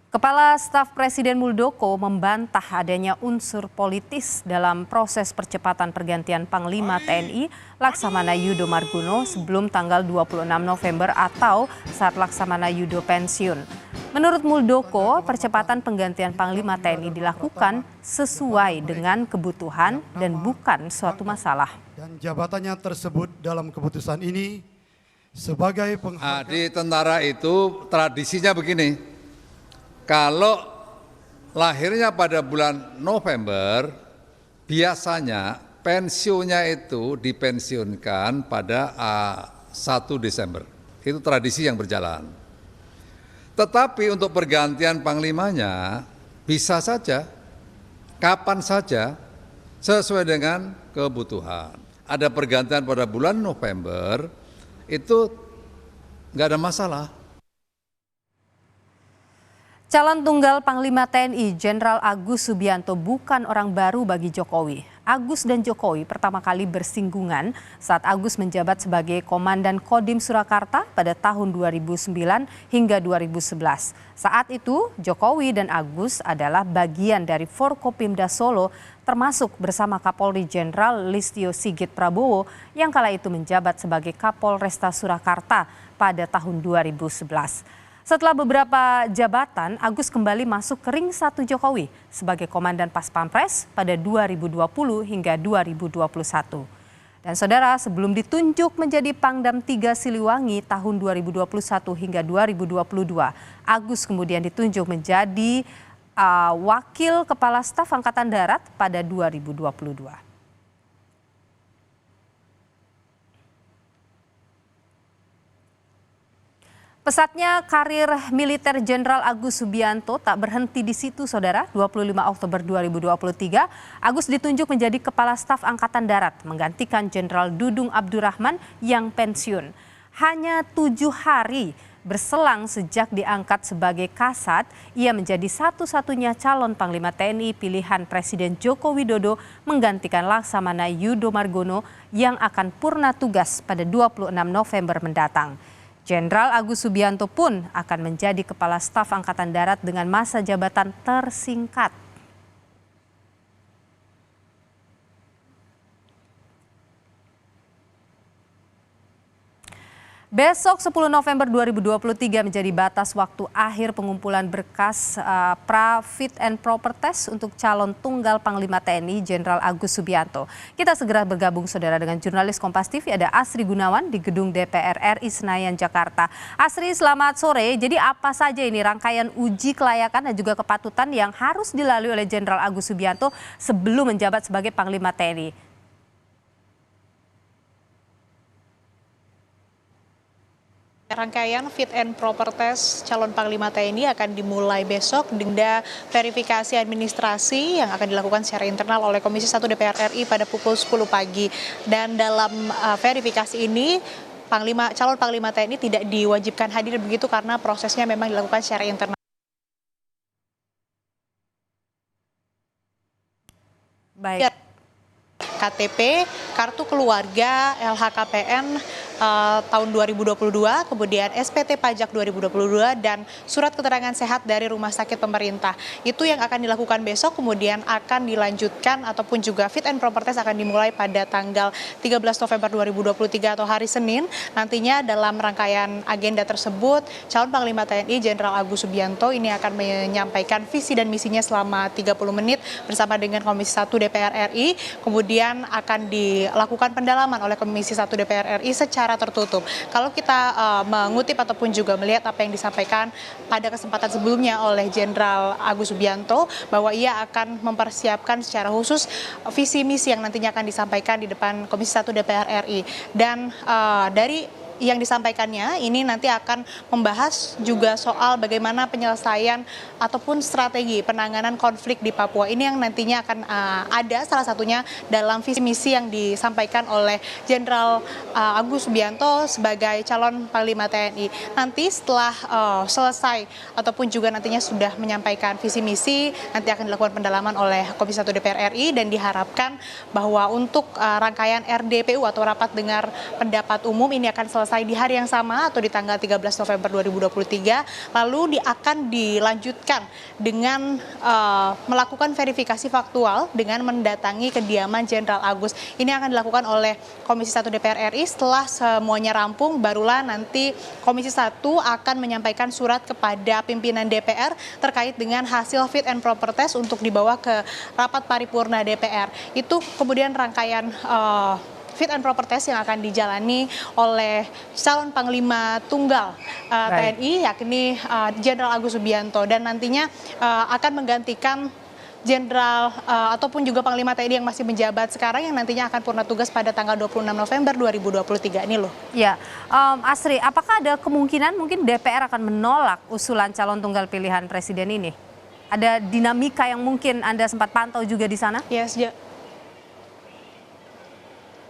Kepala Staf Presiden Muldoko membantah adanya unsur politis dalam proses percepatan pergantian Panglima TNI Laksamana Yudo Margono sebelum tanggal 26 November atau saat Laksamana Yudo pensiun. Menurut Muldoko, percepatan penggantian Panglima TNI dilakukan sesuai dengan kebutuhan dan bukan suatu masalah. Dan jabatannya tersebut dalam keputusan ini sebagai penghargaan. Di tentara itu tradisinya begini. Kalau lahirnya pada bulan November, biasanya pensiunnya itu dipensiunkan pada 1 Desember. Itu tradisi yang berjalan. Tetapi untuk pergantian panglimanya bisa saja, kapan saja, sesuai dengan kebutuhan. Ada pergantian pada bulan November, itu nggak ada masalah. Calon tunggal Panglima TNI Jenderal Agus Subianto bukan orang baru bagi Jokowi. Agus dan Jokowi pertama kali bersinggungan saat Agus menjabat sebagai Komandan Kodim Surakarta pada tahun 2009 hingga 2011. Saat itu Jokowi dan Agus adalah bagian dari Forkopimda Solo termasuk bersama Kapolri Jenderal Listio Sigit Prabowo yang kala itu menjabat sebagai Kapolresta Surakarta pada tahun 2011. Setelah beberapa jabatan, Agus kembali masuk ke ring 1 Jokowi sebagai Komandan Pas Pampres pada 2020 hingga 2021. Dan saudara, sebelum ditunjuk menjadi Pangdam 3 Siliwangi tahun 2021 hingga 2022, Agus kemudian ditunjuk menjadi Wakil Kepala Staf Angkatan Darat pada 2022. Pesatnya karir militer Jenderal Agus Subianto tak berhenti di situ, saudara. 25 Oktober 2023, Agus ditunjuk menjadi Kepala Staf Angkatan Darat, menggantikan Jenderal Dudung Abdurrahman yang pensiun. Hanya 7 hari berselang sejak diangkat sebagai Kasat, ia menjadi satu-satunya calon Panglima TNI pilihan Presiden Joko Widodo menggantikan Laksamana Yudo Margono yang akan purna tugas pada 26 November mendatang. Jenderal Agus Subianto pun akan menjadi Kepala Staf Angkatan Darat dengan masa jabatan tersingkat. Besok 10 November 2023 menjadi batas waktu akhir pengumpulan berkas pra fit and proper test untuk calon tunggal Panglima TNI Jenderal Agus Subianto. Kita segera bergabung saudara dengan jurnalis Kompas TV, ada Asri Gunawan di Gedung DPR RI Senayan, Jakarta. Asri, selamat sore. Jadi apa saja ini rangkaian uji kelayakan dan juga kepatutan yang harus dilalui oleh Jenderal Agus Subianto sebelum menjabat sebagai Panglima TNI? Rangkaian fit and proper test calon Panglima TNI akan dimulai besok dengan verifikasi administrasi yang akan dilakukan secara internal oleh Komisi 1 DPR RI pada pukul 10 pagi. Dan dalam verifikasi ini calon Panglima TNI tidak diwajibkan hadir begitu karena prosesnya memang dilakukan secara internal. Baik. KTP, kartu keluarga, LHKPN tahun 2022, kemudian SPT pajak 2022, dan surat keterangan sehat dari rumah sakit pemerintah. Itu yang akan dilakukan besok, kemudian akan dilanjutkan ataupun juga fit and proper test akan dimulai pada tanggal 13 November 2023 atau hari Senin. Nantinya dalam rangkaian agenda tersebut, calon Panglima TNI Jenderal Agus Subianto ini akan menyampaikan visi dan misinya selama 30 menit bersama dengan Komisi 1 DPR RI. Kemudian akan dilakukan pendalaman oleh Komisi 1 DPR RI secara tertutup. Kalau kita mengutip ataupun juga melihat apa yang disampaikan pada kesempatan sebelumnya oleh Jenderal Agus Subianto, bahwa ia akan mempersiapkan secara khusus visi misi yang nantinya akan disampaikan di depan Komisi 1 DPR RI. Dan dari yang disampaikannya ini nanti akan membahas juga soal bagaimana penyelesaian ataupun strategi penanganan konflik di Papua. Ini yang nantinya akan ada salah satunya dalam visi misi yang disampaikan oleh Jenderal Agus Subianto sebagai calon Panglima TNI. Nanti setelah selesai ataupun juga nantinya sudah menyampaikan visi misi, nanti akan dilakukan pendalaman oleh Komisi 1 DPR RI dan diharapkan bahwa untuk rangkaian RDPU atau rapat dengar pendapat umum ini akan selesai selesai di hari yang sama atau di tanggal 13 November 2023, lalu akan dilanjutkan dengan melakukan verifikasi faktual dengan mendatangi kediaman Jenderal Agus. Ini akan dilakukan oleh Komisi 1 DPR RI. Setelah semuanya rampung, barulah nanti Komisi 1 akan menyampaikan surat kepada pimpinan DPR terkait dengan hasil fit and proper test untuk dibawa ke rapat paripurna DPR. Itu kemudian rangkaian fit and proper test yang akan dijalani oleh calon Panglima Tunggal TNI, yakni Jenderal Agus Subianto, dan nantinya akan menggantikan Jenderal ataupun juga Panglima TNI yang masih menjabat sekarang yang nantinya akan purna tugas pada tanggal 26 November 2023 ini loh. Ya, Asri, apakah ada kemungkinan mungkin DPR akan menolak usulan calon tunggal pilihan presiden ini? Ada dinamika yang mungkin Anda sempat pantau juga di sana? Ya,